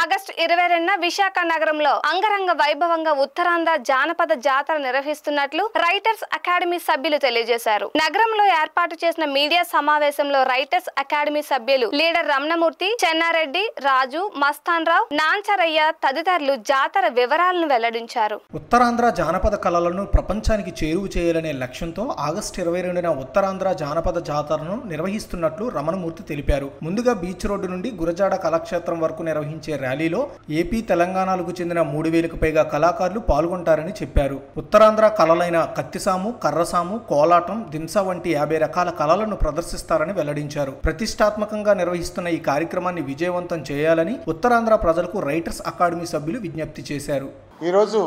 August 22న Visakha నగరంలో అంగరంగ వైభవంగా ఉత్తరాంధ్ర జానపద జాతర నిర్వహిస్తున్నట్లు రైటర్స్ అకాడమీ సభ్యులు తెలియజేశారు. నగరంలో ఏర్పాటు చేసిన మీడియా సమావేశంలో రైటర్స్ అకాడమీ సభ్యులు లీడర్ రమణమూర్తి, చెన్నారెడ్డి, రాజు, మస్తాన్ రావు, నాంచరయ్య తదితరులు జాతర వివరాలను వెల్లడించారు. ఉత్తరాంధ్ర జానపద కళలను ప్రపంచానికి చేరువ చేయాలనే లక్ష్యంతో ఆగస్టు 22న ఉత్తరాంధ్ర జానపద జాతరను నిర్వహిస్తున్నట్లు రమణమూర్తి తెలిపారు. ముందుగా బీచ్ రోడ్డు నుండి గురజాడ కళాక్షేత్రం వరకు నిర్వహించే ర్యాలీలో ఏపీ, తెలంగాణలకు చెందిన 3000కు పైగా కళాకారులు పాల్గొంటారని చెప్పారు. ఉత్తరాంధ్ర కళలైన కత్తిసాము, కర్రసాము, కోలాటం, దింస వంటి 50 రకాల కళలను ప్రదర్శిస్తారని వెల్లడించారు. ప్రతిష్టాత్మకంగా నిర్వహిస్తున్న ఈ కార్యక్రమాన్ని విజయవంతం చేయాలని ఉత్తరాంధ్ర ప్రజలకు రైటర్స్ అకాడమీ సభ్యులు విజ్ఞప్తి చేశారు. ఈరోజు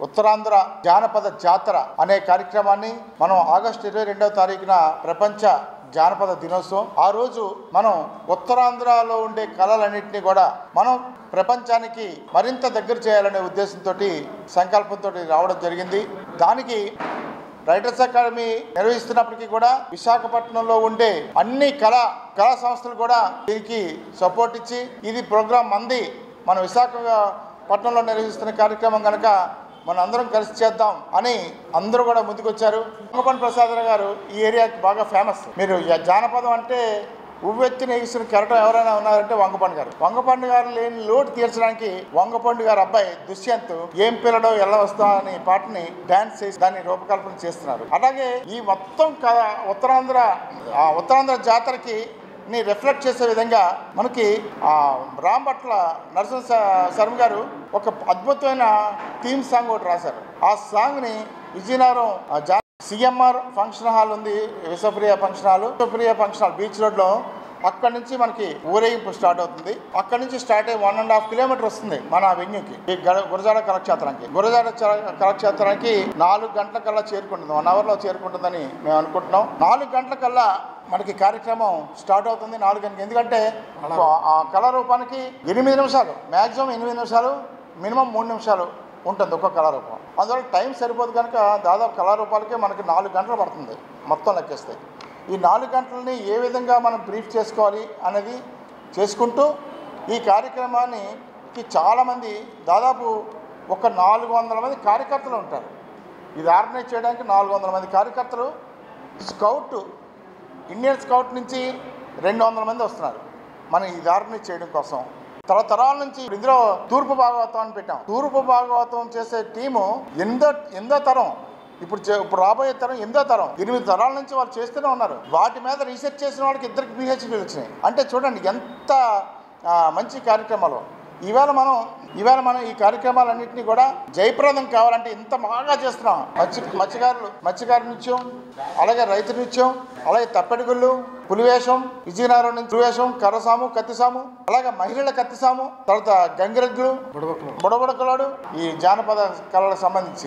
ఉత్తరాంధ్ర జానపద జాతర అనే కార్యక్రమాన్ని మనం ఆగస్టు 22వ తారీఖున ప్రపంచ జానపద దినోత్సవం. ఆ రోజు మనం ఉత్తరాంధ్రలో ఉండే కళలన్నింటినీ కూడా మనం ప్రపంచానికి మరింత దగ్గర చేయాలనే ఉద్దేశంతో సంకల్పంతో రావడం జరిగింది. దానికి రైటర్స్ అకాడమీ నిర్వహిస్తున్నప్పటికీ కూడా విశాఖపట్నంలో ఉండే అన్ని కళా సంస్థలు కూడా దీనికి సపోర్ట్ ఇచ్చి ఇది ప్రోగ్రాం మంది మన విశాఖపట్నంలో నిర్వహిస్తున్న కార్యక్రమం కనుక మన అందరం కలిసి చేద్దాం అని అందరూ కూడా ముందుకొచ్చారు. వంగపండు ప్రసాదరావు గారు ఈ ఏరియాకి బాగా ఫేమస్. మీరు జానపదం అంటే ఉవ్వెత్తిన ఎగిసిన కెరటం ఎవరైనా ఉన్నారంటే వంగపండు గారు లేని లోటు తీర్చడానికి వంగపండు గారు అబ్బాయి దుష్యంత్ ఏం పిల్లడో ఎలా వస్తా అనే పాటని డాన్స్ చేసి దాన్ని రూపకల్పన చేస్తున్నారు. అలాగే ఈ మొత్తం ఉత్తరాంధ్ర జాతరకి రిఫ్లెక్ట్ చేసే విధంగా మనకి రాంభట్ల నరసింహ శర్మ గారు ఒక అద్భుతమైన థీమ్ సాంగ్ ఒకటి రాశారు. ఆ సాంగ్ని విజయనగరం సిఎంఆర్ ఫంక్షన్ హాల్ ఉంది, విశ్వప్రియ ఫంక్షన్ హాల్ బీచ్ రోడ్లో. అక్కడి నుంచి మనకి ఊరేగింపు స్టార్ట్ అవుతుంది. అక్కడి నుంచి స్టార్ట్ అయ్యి 1.5 కిలోమీటర్ వస్తుంది మన వెన్యూకి, ఈ గురజాడ కళాక్షేత్రానికి. గురజాడ కళాక్షేత్రానికి 4 గంటలకల్లా చేరుకుంటుంది, 1 అవర్లో చేరుకుంటుందని మేము అనుకుంటున్నాం. 4 గంటలకల్లా మనకి కార్యక్రమం స్టార్ట్ అవుతుంది. 4 గంటలకి, ఎందుకంటే ఆ కళారూపానికి 8 నిమిషాలు, మ్యాక్సిమం 8 నిమిషాలు, మినిమం 3 నిమిషాలు ఉంటుంది ఒక్కొక్క కళారూపం. అందువల్ల టైం సరిపోదు కనుక దాదాపు కళారూపాలకే మనకి 4 గంటలు పడుతుంది మొత్తం లెక్కేస్తే. ఈ 4 గంటలని ఏ విధంగా మనం బ్రీఫ్ చేసుకోవాలి అనేది చేసుకుంటూ ఈ కార్యక్రమానికి చాలామంది, దాదాపు ఒక 400 మంది కార్యకర్తలు ఉంటారు. ఇది ఆర్గనైజ్ చేయడానికి 400 మంది కార్యకర్తలు. ఇండియన్ స్కౌట్ నుంచి 200 మంది వస్తున్నారు మనం ఇది ఆర్గనైజ్ చేయడం కోసం. తరతరాల నుంచి ఇందులో తూర్పు భాగవతం అని పెట్టాం. తూర్పు భాగవతం చేసే టీము ఎందో తరం, ఇప్పుడు రాబోయే తరం 8వ తరం, 8 తరాల నుంచి వాళ్ళు చేస్తూనే ఉన్నారు. వాటి మీద రీసెర్చ్ చేసిన వాళ్ళకి 2కి PhDలు వచ్చినాయి. అంటే చూడండి ఎంత మంచి కార్యక్రమాలు. ఈవేళ మనం ఈ కార్యక్రమాలన్నింటినీ కూడా జయప్రదం కావాలంటే ఇంత బాగా చేస్తున్నాం. మత్స్యకారు నృత్యం, అలాగే రైతు నృత్యం, అలాగే తప్పెడుగుళ్ళు, పులివేషం, విజయనగరం నుంచి పులివేషం, కర్రసాము, కత్తిసాము, అలాగే మహిళల కత్తిసాము, తర్వాత గంగిరెద్దులు, బుడబుడకలాడు, ఈ జానపద కళలకు సంబంధించి